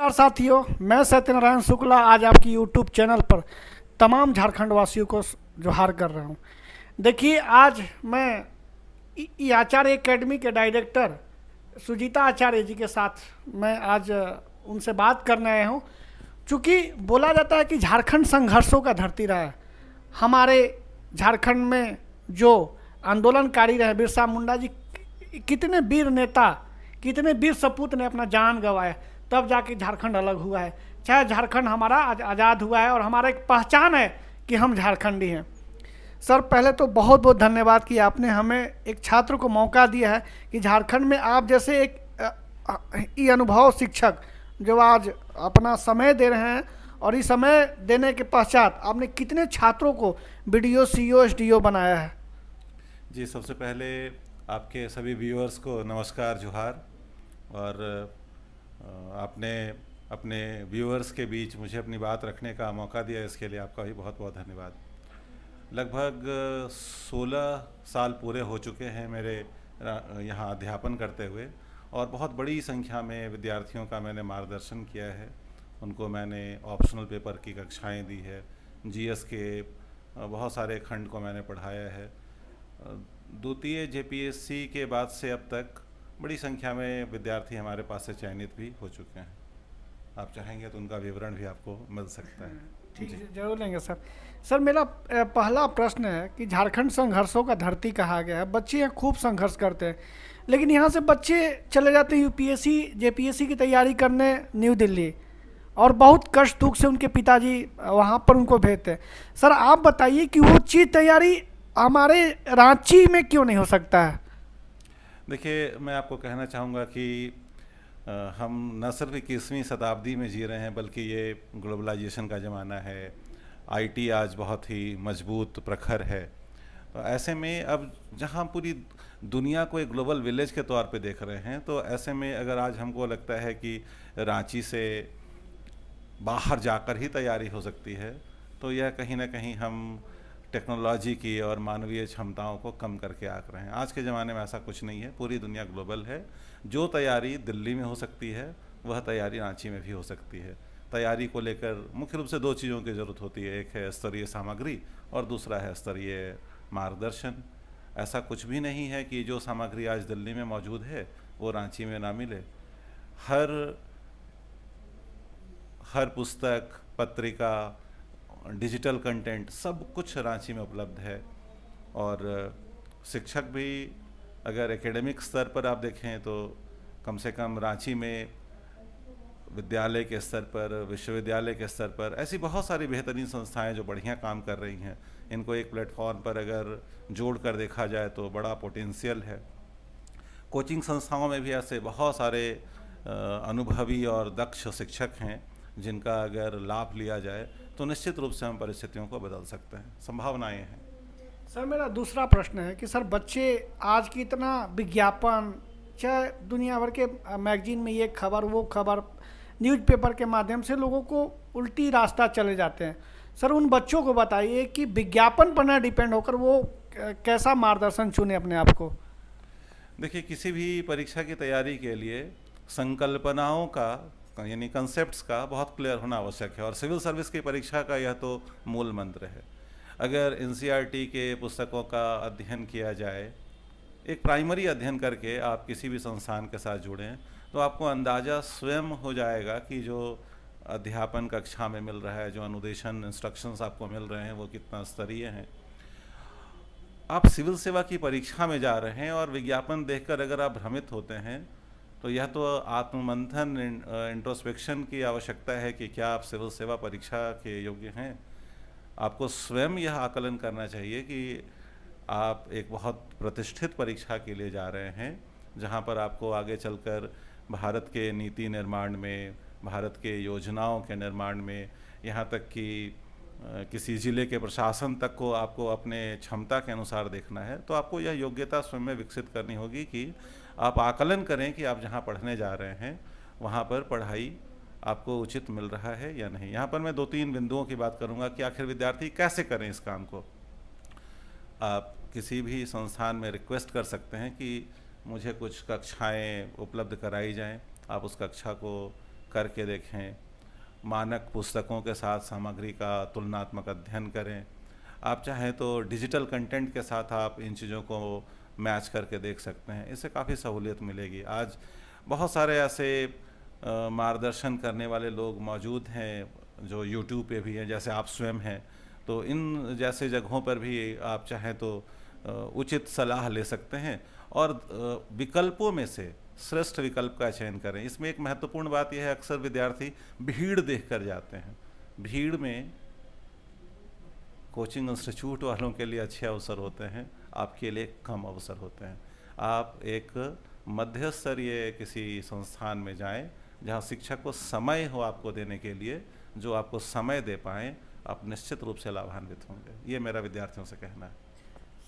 नमस्कार साथियों, मैं सत्यनारायण शुक्ला आज आपकी यूट्यूब चैनल पर तमाम झारखंड वासियों को जोहार कर रहा हूं। देखिए, आज मैं आचार्य एकेडमी के डायरेक्टर सुजीता आचार्य जी के साथ मैं आज उनसे बात करने आया हूं। चूँकि बोला जाता है कि झारखंड संघर्षों का धरती रहा है। हमारे झारखंड में जो आंदोलनकारी रहे बिरसा मुंडा जी, कितने वीर नेता, कितने वीर सपूत ने अपना जान गंवाया, तब जाके झारखंड अलग हुआ है। चाहे झारखंड हमारा आज़ाद हुआ है और हमारा एक पहचान है कि हम झारखंडी हैं। सर, पहले तो बहुत बहुत धन्यवाद कि आपने हमें एक छात्र को मौका दिया है कि झारखंड में आप जैसे एक ये अनुभव शिक्षक जो आज अपना समय दे रहे हैं, और इस समय देने के पश्चात आपने कितने छात्रों को बीडीओ, सीईओ, एसडीओ बनाया है। जी, सबसे पहले आपके सभी व्यूअर्स को नमस्कार, जोहार। और आपने अपने व्यूअर्स के बीच मुझे अपनी बात रखने का मौका दिया, इसके लिए आपका भी बहुत बहुत धन्यवाद। लगभग 16 साल पूरे हो चुके हैं मेरे यहाँ अध्यापन करते हुए, और बहुत बड़ी संख्या में विद्यार्थियों का मैंने मार्गदर्शन किया है। उनको मैंने ऑप्शनल पेपर की कक्षाएं दी है, जीएस के बहुत सारे खंड को मैंने पढ़ाया है। द्वितीय जेपीएससी के बाद से अब तक बड़ी संख्या में विद्यार्थी हमारे पास से चयनित भी हो चुके हैं। आप चाहेंगे तो उनका विवरण भी आपको मिल सकता है। ठीक है, जरूर लेंगे सर। सर, मेरा पहला प्रश्न है कि झारखंड संघर्षों का धरती कहा गया है। बच्चे यहाँ खूब संघर्ष करते हैं, लेकिन यहाँ से बच्चे चले जाते हैं यूपीएससी, जेपीएससी की तैयारी करने न्यू दिल्ली, और बहुत कष्ट दुख से उनके पिताजी वहाँ पर उनको भेजते हैं। सर, आप बताइए कि वो चीज़ तैयारी हमारे रांची में क्यों नहीं हो सकता है। देखिए, मैं आपको कहना चाहूँगा कि हम न सिर्फ 21वीं शताब्दी में जी रहे हैं, बल्कि ये ग्लोबलाइजेशन का ज़माना है। आईटी आज बहुत ही मजबूत प्रखर है। तो ऐसे में अब जहाँ पूरी दुनिया को एक ग्लोबल विलेज के तौर पे देख रहे हैं, तो ऐसे में अगर आज हमको लगता है कि रांची से बाहर जाकर ही तैयारी हो सकती है, तो यह कहीं ना कहीं हम टेक्नोलॉजी की और मानवीय क्षमताओं को कम करके आंक रहे हैं। आज के ज़माने में ऐसा कुछ नहीं है, पूरी दुनिया ग्लोबल है। जो तैयारी दिल्ली में हो सकती है, वह तैयारी रांची में भी हो सकती है। तैयारी को लेकर मुख्य रूप से दो चीज़ों की ज़रूरत होती है, एक है स्तरीय सामग्री और दूसरा है स्तरीय मार्गदर्शन। ऐसा कुछ भी नहीं है कि जो सामग्री आज दिल्ली में मौजूद है वो रांची में ना मिले। हर पुस्तक, पत्रिका, डिजिटल कंटेंट सब कुछ रांची में उपलब्ध है। और शिक्षक भी अगर एकेडमिक स्तर पर आप देखें तो कम से कम रांची में विद्यालय के स्तर पर, विश्वविद्यालय के स्तर पर ऐसी बहुत सारी बेहतरीन संस्थाएं जो बढ़िया काम कर रही हैं। इनको एक प्लेटफॉर्म पर अगर जोड़ कर देखा जाए तो बड़ा पोटेंशियल है। कोचिंग संस्थाओं में भी ऐसे बहुत सारे अनुभवी और दक्ष शिक्षक हैं जिनका अगर लाभ लिया जाए तो निश्चित रूप से हम परिस्थितियों को बदल सकते हैं। संभावनाएं हैं। सर, मेरा दूसरा प्रश्न है कि सर, बच्चे आज की इतना विज्ञापन, चाहे दुनिया भर के मैगजीन में ये खबर वो खबर, न्यूज़पेपर के माध्यम से लोगों को उल्टी रास्ता चले जाते हैं। सर, उन बच्चों को बताइए कि विज्ञापन पर न डिपेंड होकर वो कैसा मार्गदर्शन चुने अपने आप को। देखिए, किसी भी परीक्षा की तैयारी के लिए संकल्पनाओं का यानी कंसेप्ट्स का बहुत क्लियर होना आवश्यक है, और सिविल सर्विस की परीक्षा का यह तो मूल मंत्र है। अगर एनसीईआरटी के पुस्तकों का अध्ययन किया जाए, एक प्राइमरी अध्ययन करके आप किसी भी संस्थान के साथ जुड़ें, तो आपको अंदाज़ा स्वयं हो जाएगा कि जो अध्यापन कक्षा में मिल रहा है, जो अनुदेशन इंस्ट्रक्शंस आपको मिल रहे हैं, वो कितना स्तरीय हैं। आप सिविल सेवा की परीक्षा में जा रहे हैं और विज्ञापन देखकर अगर आप भ्रमित होते हैं, तो यह तो आत्ममंथन, इंट्रोस्पेक्शन की आवश्यकता है कि क्या आप सिविल सेवा परीक्षा के योग्य हैं। आपको स्वयं यह आकलन करना चाहिए कि आप एक बहुत प्रतिष्ठित परीक्षा के लिए जा रहे हैं, जहां पर आपको आगे चलकर भारत के नीति निर्माण में, भारत के योजनाओं के निर्माण में, यहाँ तक कि किसी ज़िले के प्रशासन तक को आपको अपने क्षमता के अनुसार देखना है। तो आपको यह योग्यता स्वयं में विकसित करनी होगी कि आप आकलन करें कि आप जहाँ पढ़ने जा रहे हैं वहाँ पर पढ़ाई आपको उचित मिल रहा है या नहीं। यहाँ पर मैं 2-3 बिंदुओं की बात करूँगा कि आखिर विद्यार्थी कैसे करें इस काम को। आप किसी भी संस्थान में रिक्वेस्ट कर सकते हैं कि मुझे कुछ कक्षाएं उपलब्ध कराई जाएं। आप उस कक्षा को करके देखें, मानक पुस्तकों के साथ सामग्री का तुलनात्मक अध्ययन करें। आप चाहें तो डिजिटल कंटेंट के साथ आप इन चीज़ों को मैच करके देख सकते हैं, इससे काफ़ी सहूलियत मिलेगी। आज बहुत सारे ऐसे मार्गदर्शन करने वाले लोग मौजूद हैं जो यूट्यूब पे भी हैं, जैसे आप स्वयं हैं, तो इन जैसे जगहों पर भी आप चाहें तो उचित सलाह ले सकते हैं और विकल्पों में से श्रेष्ठ विकल्प का चयन करें। इसमें एक महत्वपूर्ण बात यह है, अक्सर विद्यार्थी भीड़ देख कर जाते हैं। भीड़ में कोचिंग इंस्टीट्यूट वालों के लिए अच्छे अवसर होते हैं, आपके लिए कम अवसर होते हैं। आप एक मध्य स्तरीय किसी संस्थान में जाएं जहां शिक्षक को समय हो आपको देने के लिए, जो आपको समय दे पाएँ, आप निश्चित रूप से लाभान्वित होंगे। ये मेरा विद्यार्थियों से कहना है।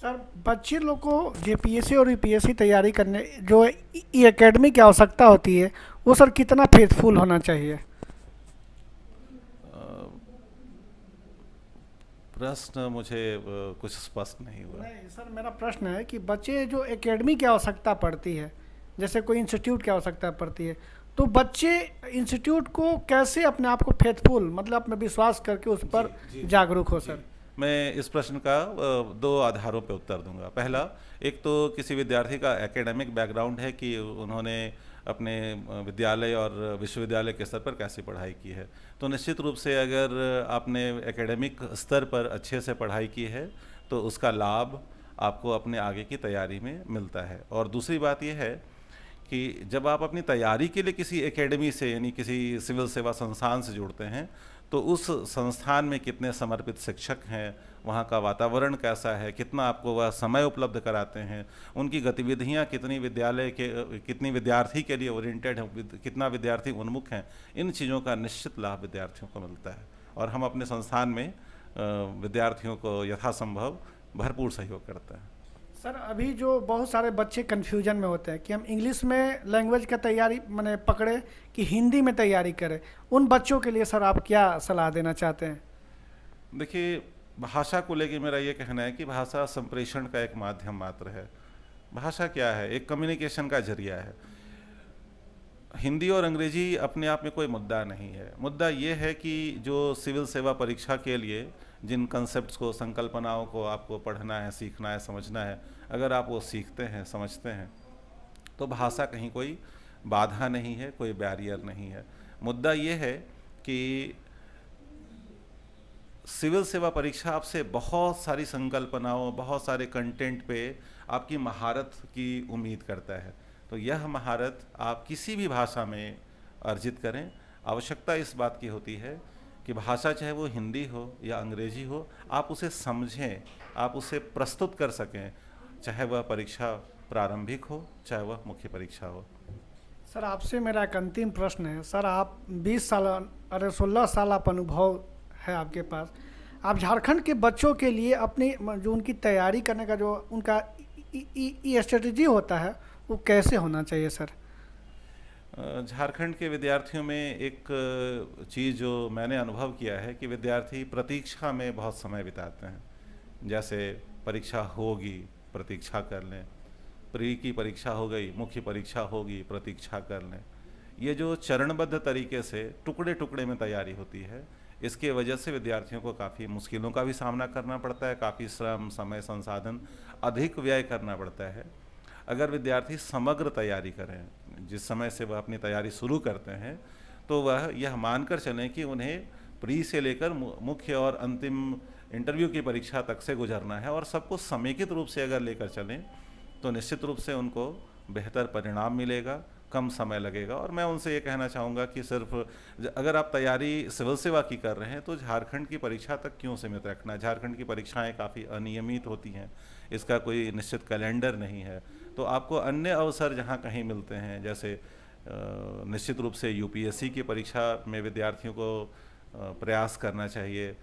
सर, बच्चे लोग को जेपीएससी और यूपीएससी तैयारी करने जो ई एकेडमी की आवश्यकता होती है, वो सर कितना फेथफुल होना चाहिए? प्रश्न मुझे कुछ स्पष्ट नहीं हुआ। नहीं सर, मेरा प्रश्न है कि बच्चे जो एकेडमी की आवश्यकता पड़ती है, जैसे कोई इंस्टीट्यूट की आवश्यकता पड़ती है, तो बच्चे इंस्टीट्यूट को कैसे अपने आप को फेथफुल, मतलब में विश्वास करके उस पर जागरूक हो सर? मैं इस प्रश्न का दो आधारों पर उत्तर दूंगा। पहला, एक तो किसी विद्यार्थी का एकेडमिक बैकग्राउंड है कि उन्होंने अपने विद्यालय और विश्वविद्यालय के स्तर पर कैसी पढ़ाई की है। तो निश्चित रूप से अगर आपने एकेडमिक स्तर पर अच्छे से पढ़ाई की है तो उसका लाभ आपको अपने आगे की तैयारी में मिलता है। और दूसरी बात यह है कि जब आप अपनी तैयारी के लिए किसी एकेडमी से, यानी किसी सिविल सेवा संस्थान से जुड़ते हैं, तो उस संस्थान में कितने समर्पित शिक्षक हैं, वहाँ का वातावरण कैसा है, कितना आपको वह समय उपलब्ध कराते हैं, उनकी गतिविधियाँ कितनी कितनी विद्यार्थी के लिए ओरिएंटेड हैं, कितना विद्यार्थी उन्मुख हैं, इन चीज़ों का निश्चित लाभ विद्यार्थियों को मिलता है। और हम अपने संस्थान में विद्यार्थियों को यथासंभव भरपूर सहयोग करते हैं। सर, अभी जो बहुत सारे बच्चे कन्फ्यूजन में होते हैं कि हम इंग्लिश में लैंग्वेज का तैयारी मैंने पकड़े कि हिंदी में तैयारी करें, उन बच्चों के लिए सर आप क्या सलाह देना चाहते हैं? देखिए, भाषा को लेकर मेरा ये कहना है कि भाषा संप्रेषण का एक माध्यम मात्र है। भाषा क्या है? एक कम्युनिकेशन का जरिया है। हिंदी और अंग्रेजी अपने आप में कोई मुद्दा नहीं है। मुद्दा ये है कि जो सिविल सेवा परीक्षा के लिए जिन कंसेप्ट्स को, संकल्पनाओं को आपको पढ़ना है, सीखना है, समझना है, अगर आप वो सीखते हैं, समझते हैं, तो भाषा कहीं कोई बाधा नहीं है, कोई बैरियर नहीं है। मुद्दा ये है कि सिविल सेवा परीक्षा आपसे बहुत सारी संकल्पनाओं, बहुत सारे कंटेंट पे आपकी महारत की उम्मीद करता है। तो यह महारत आप किसी भी भाषा में अर्जित करें। आवश्यकता इस बात की होती है कि भाषा चाहे वो हिंदी हो या अंग्रेजी हो, आप उसे समझें, आप उसे प्रस्तुत कर सकें, चाहे वह परीक्षा प्रारंभिक हो, चाहे वह मुख्य परीक्षा हो। सर, आपसे मेरा एक अंतिम प्रश्न है। सर, आप 16 साल आप अनुभव है आपके पास। आप झारखंड के बच्चों के लिए अपनी जो उनकी तैयारी करने का जो उनका स्ट्रेटजी होता है, वो कैसे होना चाहिए सर? झारखंड के विद्यार्थियों में एक चीज़ जो मैंने अनुभव किया है कि विद्यार्थी प्रतीक्षा में बहुत समय बिताते हैं। जैसे परीक्षा होगी, प्रतीक्षा कर लें, प्री की परीक्षा हो गई, मुख्य परीक्षा होगी, प्रतीक्षा कर लें। ये जो चरणबद्ध तरीके से टुकड़े टुकड़े में तैयारी होती है, इसके वजह से विद्यार्थियों को काफ़ी मुश्किलों का भी सामना करना पड़ता है, काफ़ी श्रम, समय, संसाधन अधिक व्यय करना पड़ता है। अगर विद्यार्थी समग्र तैयारी करें, जिस समय से वह अपनी तैयारी शुरू करते हैं, तो वह यह मानकर चलें कि उन्हें प्री से लेकर मुख्य और अंतिम इंटरव्यू की परीक्षा तक से गुजरना है, और सबको समेकित रूप से अगर लेकर चलें तो निश्चित रूप से उनको बेहतर परिणाम मिलेगा, कम समय लगेगा। और मैं उनसे ये कहना चाहूँगा कि सिर्फ अगर आप तैयारी सिविल सेवा की कर रहे हैं तो झारखंड की परीक्षा तक क्यों सीमित रखना है। झारखंड की परीक्षाएं काफ़ी अनियमित होती हैं, इसका कोई निश्चित कैलेंडर नहीं है। तो आपको अन्य अवसर जहाँ कहीं मिलते हैं, जैसे निश्चित रूप से यूपीएससी की परीक्षा में विद्यार्थियों को प्रयास करना चाहिए।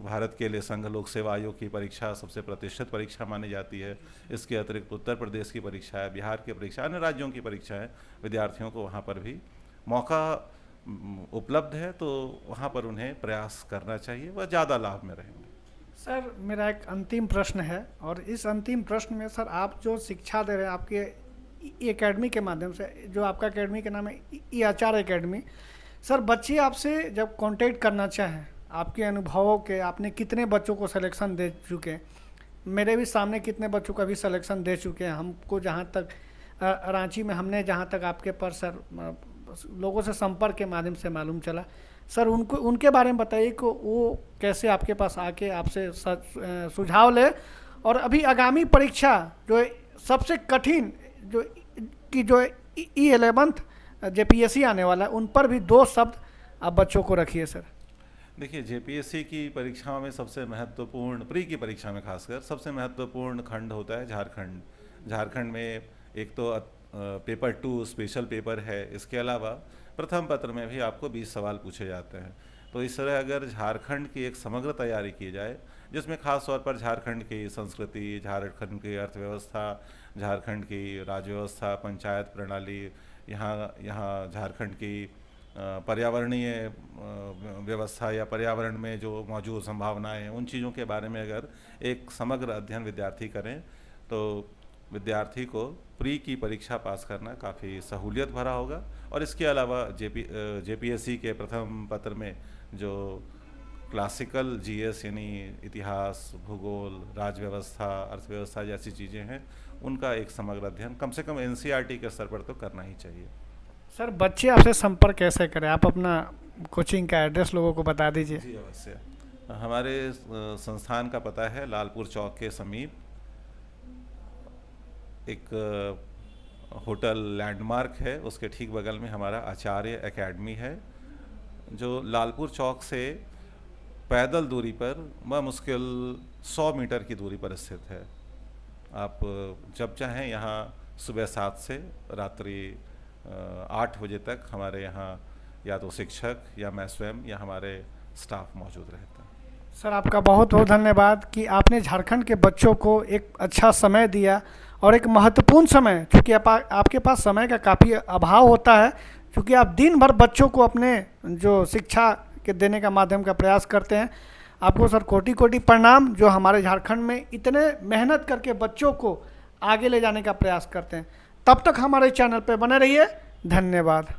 भारत के लिए संघ लोक सेवा आयोग की परीक्षा सबसे प्रतिष्ठित परीक्षा मानी जाती है। इसके अतिरिक्त उत्तर प्रदेश की परीक्षा है, बिहार की परीक्षा, अन्य राज्यों की परीक्षा है। विद्यार्थियों को वहाँ पर भी मौका उपलब्ध है, तो वहाँ पर उन्हें प्रयास करना चाहिए, वह ज़्यादा लाभ में रहेंगे। सर, मेरा एक अंतिम प्रश्न है, और इस अंतिम प्रश्न में सर आप जो शिक्षा दे रहे हैं, आपके ई एकेडमी के माध्यम से, जो आपका एकेडमी का नाम है ई आचार एकेडमी, सर बच्चे आपसे जब कांटेक्ट करना चाहें, आपके अनुभवों के, आपने कितने बच्चों को सिलेक्शन दे चुके हैं, मेरे भी सामने कितने बच्चों का भी सिलेक्शन दे चुके हैं, हमको जहाँ तक रांची में हमने जहाँ तक आपके पर सर लोगों से संपर्क के माध्यम से मालूम चला, सर उनको उनके बारे में बताइए कि वो कैसे आपके पास आके आपसे सुझाव ले, और अभी आगामी परीक्षा जो सबसे कठिन जो ई11th जेपीएससी आने वाला है, उन पर भी 2 शब्द आप बच्चों को रखिए सर। देखिए, जेपीएससी की परीक्षाओं में सबसे महत्वपूर्ण, प्री की परीक्षा में खासकर सबसे महत्वपूर्ण खंड होता है झारखंड। झारखंड में एक तो पेपर 2 स्पेशल पेपर है, इसके अलावा प्रथम पत्र में भी आपको 20 सवाल पूछे जाते हैं। तो इस तरह अगर झारखंड की एक समग्र तैयारी की जाए, जिसमें खास तौर पर झारखंड की संस्कृति, झारखंड की अर्थव्यवस्था, झारखंड की राज्य व्यवस्था, पंचायत प्रणाली, यहाँ झारखंड की पर्यावरणीय व्यवस्था या पर्यावरण में जो मौजूद संभावनाएं हैं, उन चीज़ों के बारे में अगर एक समग्र अध्ययन विद्यार्थी करें तो विद्यार्थी को प्री की परीक्षा पास करना काफ़ी सहूलियत भरा होगा। और इसके अलावा जेपीएससी के प्रथम पत्र में जो क्लासिकल जीएस यानी इतिहास, भूगोल, राज्य व्यवस्था, अर्थव्यवस्था जैसी चीज़ें हैं, उनका एक समग्र अध्ययन कम से कम एनसीईआरटी के स्तर पर तो करना ही चाहिए। सर बच्चे आपसे संपर्क कैसे करें? आप अपना कोचिंग का एड्रेस लोगों को बता दीजिए। जी अवश्य। हमारे संस्थान का पता है लालपुर चौक के समीप एक होटल लैंडमार्क है, उसके ठीक बगल में हमारा आचार्य एकेडमी है, जो लालपुर चौक से पैदल दूरी पर बमुश्किल 100 मीटर की दूरी पर स्थित है। आप जब चाहें यहाँ सुबह 7 से रात्रि 8 बजे तक हमारे यहाँ या तो शिक्षक या मैं स्वयं या हमारे स्टाफ मौजूद रहता है। सर आपका बहुत बहुत धन्यवाद कि आपने झारखंड के बच्चों को एक अच्छा समय दिया, और एक महत्वपूर्ण समय, क्योंकि आपके पास समय का काफ़ी अभाव होता है, क्योंकि आप दिन भर बच्चों को अपने जो शिक्षा के देने का माध्यम का प्रयास करते हैं। आपको सर कोटि कोटि प्रणाम, जो हमारे झारखंड में इतने मेहनत करके बच्चों को आगे ले जाने का प्रयास करते हैं। तब तक हमारे चैनल पर बने रहिए। धन्यवाद।